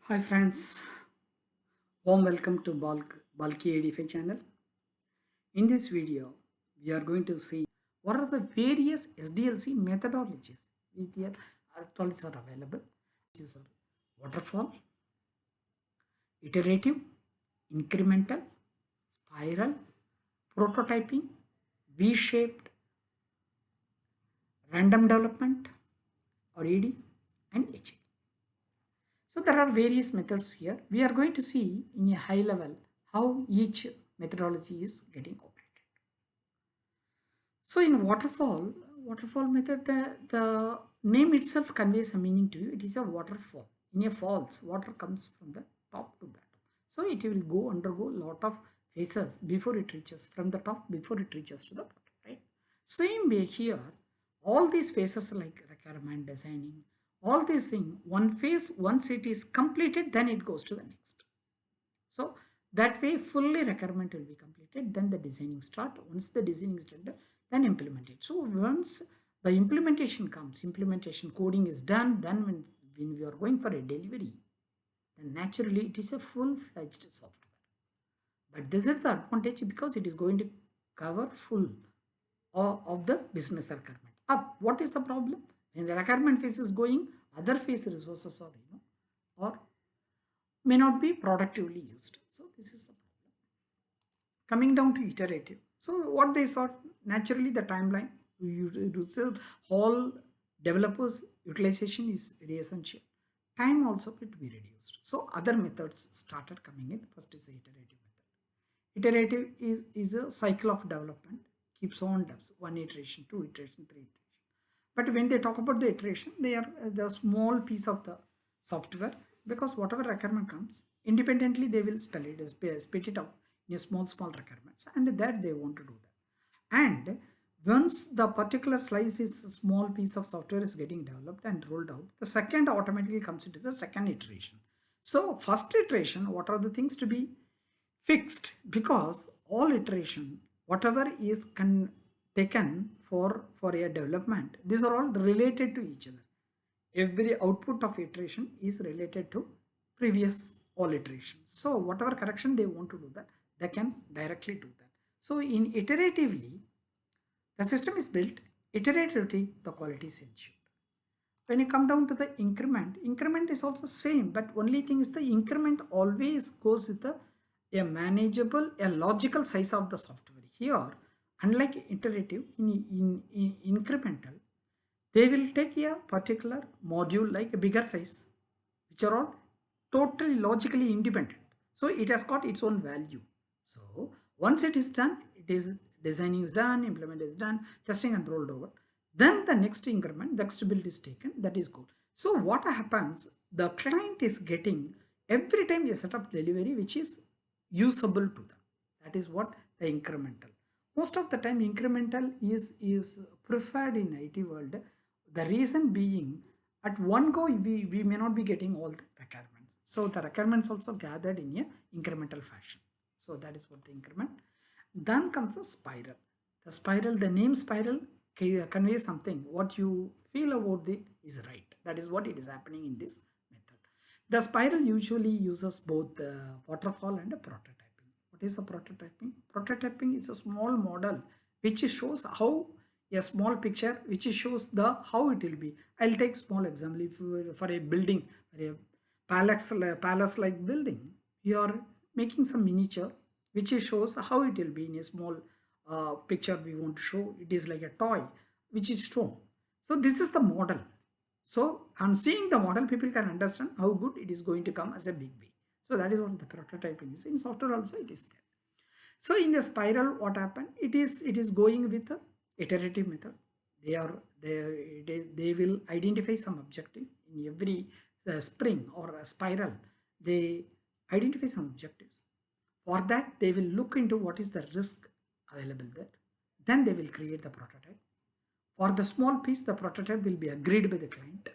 Hi friends, warm welcome to Balkiedify channel. In this video, we are going to see what are the various Sdlc methodologies which are available. These are waterfall, iterative, incremental, spiral, prototyping, V-shaped, random development or ED, and HA. So there are various methods here. We are going to see in a high level how each methodology is getting operated. So in waterfall method, the name itself conveys a meaning to you. It is a waterfall. In a falls, water comes from the top to bottom. So it will undergo a lot of phases before it reaches from the top before it reaches to the bottom, right? Same way here, all these phases like requirement, designing, all these things, one phase, once it is completed, then it goes to the next. So that way fully requirement will be completed, then the designing start. Once the designing is done, then implement it. So once the implementation comes, implementation coding is done, then when we are going for a delivery, then naturally it is a full-fledged software. But this is the advantage because it is going to cover full of the business requirement. What is the problem? When the requirement phase is going, other phase resources are or may not be productively used. So this is the problem. Coming down to iterative. So what they saw, naturally the timeline, all developers utilization is very essential. Time also could be reduced. So other methods started coming in. First is the iterative method. Iterative is a cycle of development, keeps on depth, one iteration, two iteration, three iteration. But when they talk about the iteration, they are the small piece of the software, because whatever requirement comes, independently they will split it out in small requirements, and that they want to do that. And once the particular slice is a small piece of software is getting developed and rolled out, the second automatically comes into the second iteration. So first iteration, what are the things to be fixed? Because all iteration, whatever is taken for a development, these are all related to each other. Every output of iteration is related to previous all iterations. So whatever correction they want to do that, they can directly do that. So in iteratively, the system is built. Iteratively, the quality is ensured. When you come down to the increment is also same, but only thing is the increment always goes with a manageable, a logical size of the software. Here, unlike iterative, in incremental, they will take a particular module like a bigger size, which are all totally logically independent. So it has got its own value. So once it is done, it is designing is done, implement is done, testing and rolled over. Then the next increment, next build is taken, that is good. So what happens, the client is getting every time a set of delivery which is usable to them. That is what the incremental. Most of the time incremental is preferred in IT world. The reason being, at one go we may not be getting all the requirements. So the requirements also gathered in a incremental fashion. So that is what the increment. Then comes the spiral. The spiral, the name spiral conveys something. What you feel about it is right. That is what it is happening in this method. The spiral usually uses both waterfall and prototyping. What is the prototyping? Prototyping is a small model which shows how a small picture which shows the how it will be. I'll take small example. If for a building, for a palace like building, you are making some miniature which shows how it will be in a small picture we want to show. It is like a toy which is shown. So this is the model. So on seeing the model, people can understand how good it is going to come as a big way. So that is what the prototyping is. In software also it is there. So in the spiral, what happened? It is going with the iterative method. They will identify some objective in every spring or a spiral. They identify some objectives. For that, they will look into what is the risk available there. Then they will create the prototype. For the small piece, the prototype will be agreed by the client.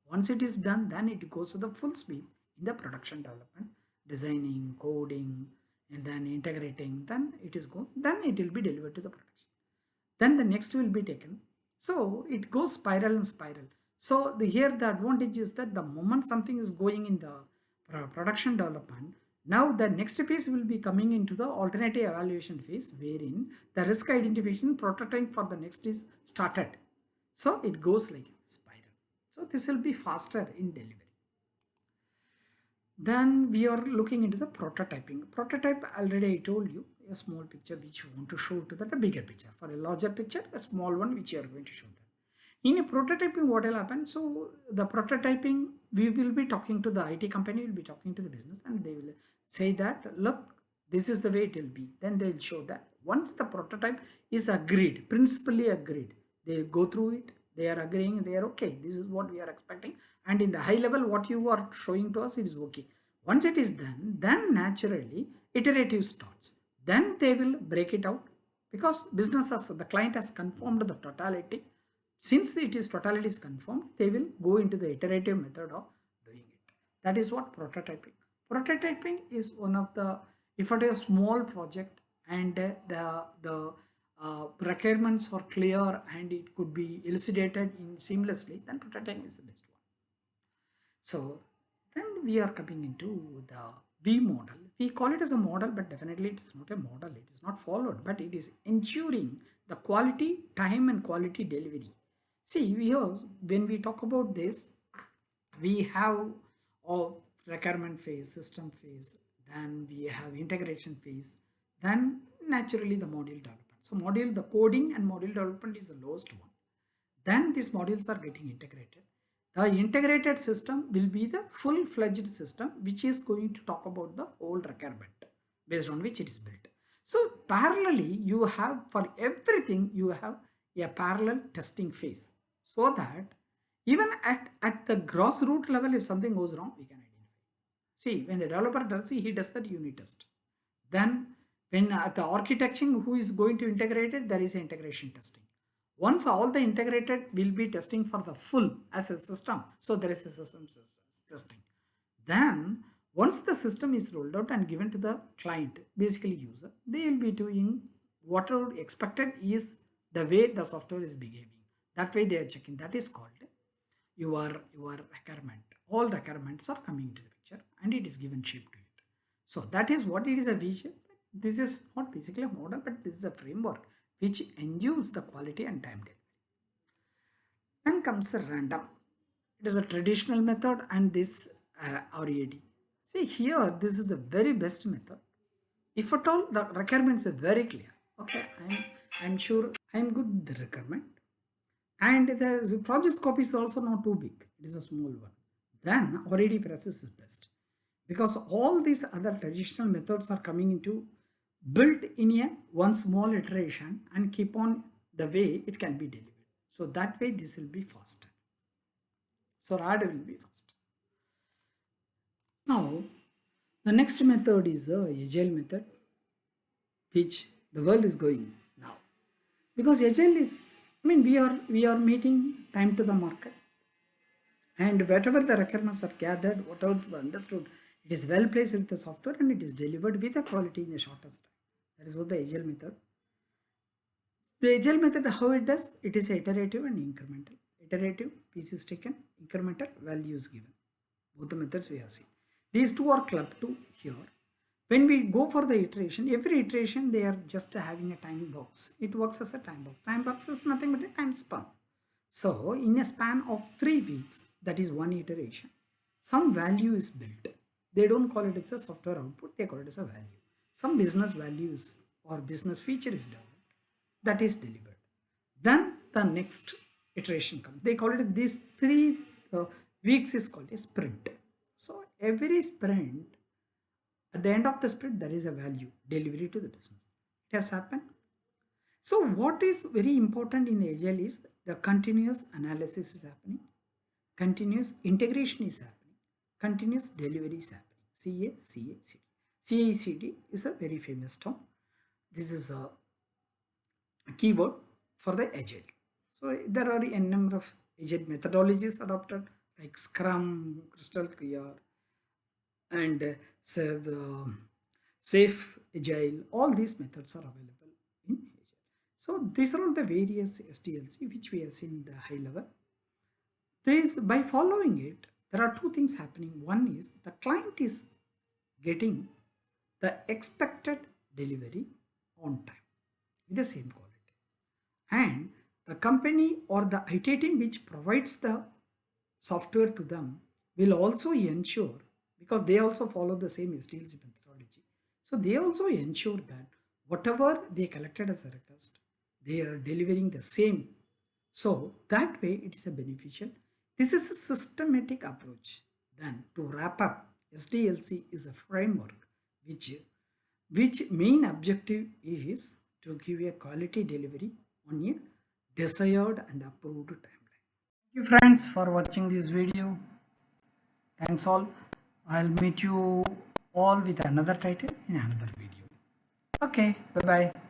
Once it is done, then it goes to the full speed in the production development, designing, coding, and then integrating. Then it is gone. Then it will be delivered to the production. Then the next will be taken. So it goes spiral and spiral. So here the advantage is that the moment something is going in the production development. Now the next phase will be coming into the alternative evaluation phase, wherein the risk identification prototype for the next is started. So it goes like a spiral. So this will be faster in delivery. Then we are looking into the prototyping. Prototype, already I told you, a small picture which you want to show to that a bigger picture. For a larger picture, a small one which you are going to show them. In a prototyping, what will happen? So the prototyping, we will be talking to the IT company, will be talking to the business, and they will say that, look, this is the way it will be. Then they will show that. Once the prototype is agreed, principally agreed, they go through it, they are agreeing, they are okay, this is what we are expecting. And in the high level, what you are showing to us, it is okay. Once it is done, then naturally iterative starts. Then they will break it out because business has, the client has confirmed the totality. Since it is totality is confirmed, they will go into the iterative method of doing it. That is what prototyping. Prototyping is one of the, if it is a small project and the requirements are clear and it could be elucidated in seamlessly, then prototyping is the best one. So then we are coming into the V model. We call it as a model, but definitely it is not a model. It is not followed, but it is ensuring the quality, time and quality delivery. See, when we talk about this, we have a requirement phase, system phase, then we have integration phase, then naturally the module development. So module, the coding and module development is the lowest one. Then these modules are getting integrated. The integrated system will be the full-fledged system which is going to talk about the whole requirement based on which it is built. So parallelly, you have, for everything, you have a parallel testing phase, so that even at the gross root level, if something goes wrong, we can identify. See, when the developer does, he does that unit test. Then when at the architecting, who is going to integrate it, there is integration testing. Once all the integrated will be testing for the full as a system, so there is a system testing. Then once the system is rolled out and given to the client, basically user, they will be doing whatever expected is the way the software is behaving. That way they are checking. That is called your requirement. All requirements are coming into the picture and it is given shape to it. So that is what it is, a V shape. This is not basically a model, but this is a framework which ensures the quality and time delivery. Then comes the random. It is a traditional method and this RAD. See here, this is the very best method. If at all the requirements are very clear, okay, I'm sure I'm good with the requirement. And the project scope is also not too big, it is a small one. Then RAD process is best. Because all these other traditional methods are coming into built in a one small iteration and keep on the way it can be delivered. So that way this will be faster. So RAD will be faster. Now the next method is the Agile method, which the world is going now. Because Agile is, we are meeting time to the market. And whatever the requirements are gathered, whatever understood, it is well placed with the software and it is delivered with a quality in the shortest time. That is what the Agile method. The Agile method, how it does? It is iterative and incremental. Iterative, piece is taken, incremental, values given. Both the methods we have seen. These two are clubbed to here. When we go for the iteration, every iteration they are just having a time box. It works as a time box. Time box is nothing but a time span. So in a span of 3 weeks, that is one iteration, some value is built. They don't call it as a software output, they call it as a value. Some business values or business feature is developed, that is delivered. Then the next iteration comes. They call it, these 3 weeks is called a sprint. So every sprint, at the end of the sprint, there is a value delivery to the business. It has happened. So what is very important in the Agile is the continuous analysis is happening, continuous integration is happening, continuous delivery is happening. CACD. CACD is a very famous term. This is a keyword for the Agile. So there are a number of Agile methodologies adopted like Scrum, Crystal Clear, and Safe Agile. All these methods are available in Agile. So these are all the various Sdlc which we have seen in the high level. By following it, there are two things happening. One is the client is getting the expected delivery on time with the same quality, and the company or the IT team which provides the software to them will also ensure, because they also follow the same Sdlc methodology, so they also ensure that whatever they collected as a request, they are delivering the same. So that way it is a beneficial. This is a systematic approach. Then to wrap up, Sdlc is a framework which main objective is to give a quality delivery on a desired and approved timeline. Thank you friends for watching this video. Thanks all. I'll meet you all with another title in another video. Okay, bye bye.